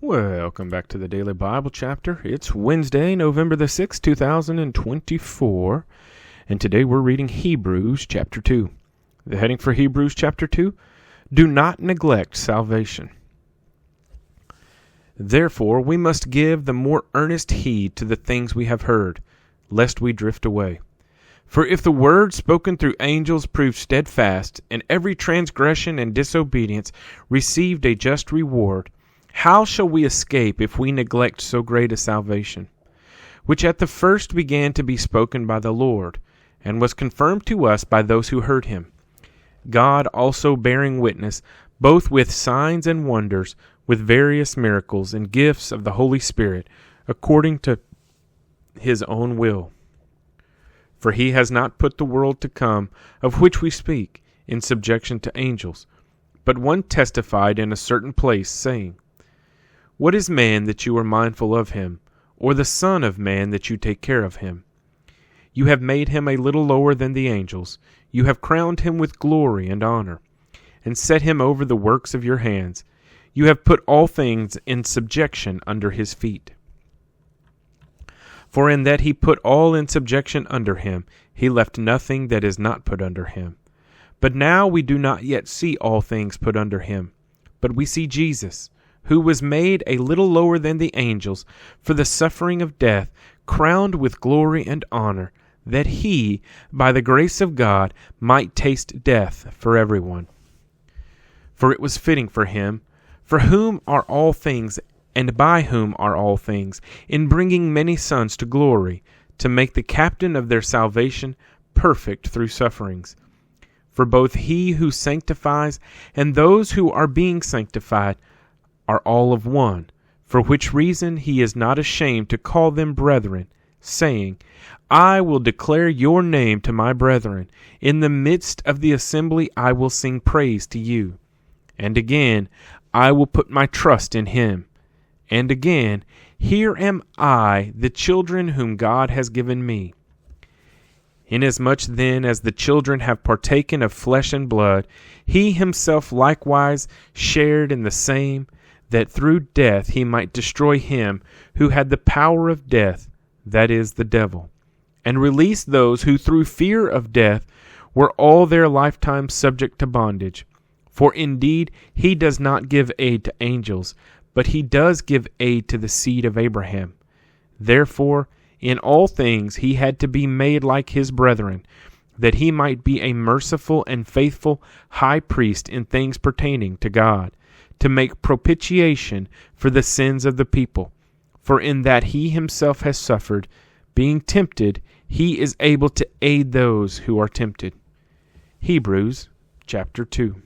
Welcome back to the Daily Bible Chapter. It's Wednesday, November the 6th, 2024, and today we're reading Hebrews chapter 2. The heading for Hebrews chapter 2, Do Not Neglect Salvation. Therefore, we must give the more earnest heed to the things we have heard, lest we drift away. For if the word spoken through angels proved steadfast, and every transgression and disobedience received a just reward, how shall we escape if we neglect so great a salvation, which at the first began to be spoken by the Lord, and was confirmed to us by those who heard him? God also bearing witness, both with signs and wonders, with various miracles and gifts of the Holy Spirit, according to his own will. For he has not put the world to come, of which we speak, in subjection to angels, but one testified in a certain place, saying, What is man that you are mindful of him, or the son of man that you take care of him? You have made him a little lower than the angels. You have crowned him with glory and honor, and set him over the works of your hands. You have put all things in subjection under his feet. For in that he put all in subjection under him, he left nothing that is not put under him. But now we do not yet see all things put under him, but we see Jesus, who was made a little lower than the angels for the suffering of death, crowned with glory and honor, that he, by the grace of God, might taste death for everyone. For it was fitting for him, for whom are all things, and by whom are all things, in bringing many sons to glory, to make the captain of their salvation perfect through sufferings. For both he who sanctifies and those who are being sanctified are all of one, for which reason he is not ashamed to call them brethren, saying, I will declare your name to my brethren. In the midst of the assembly I will sing praise to you. And again, I will put my trust in him. And again, here am I, the children whom God has given me. Inasmuch then as the children have partaken of flesh and blood, he himself likewise shared in the same, that through death he might destroy him who had the power of death, that is, the devil, and release those who through fear of death were all their lifetime subject to bondage. For indeed he does not give aid to angels, but he does give aid to the seed of Abraham. Therefore, in all things he had to be made like his brethren, that he might be a merciful and faithful high priest in things pertaining to God, to make propitiation for the sins of the people. For in that he himself has suffered, being tempted, he is able to aid those who are tempted. Hebrews chapter 2.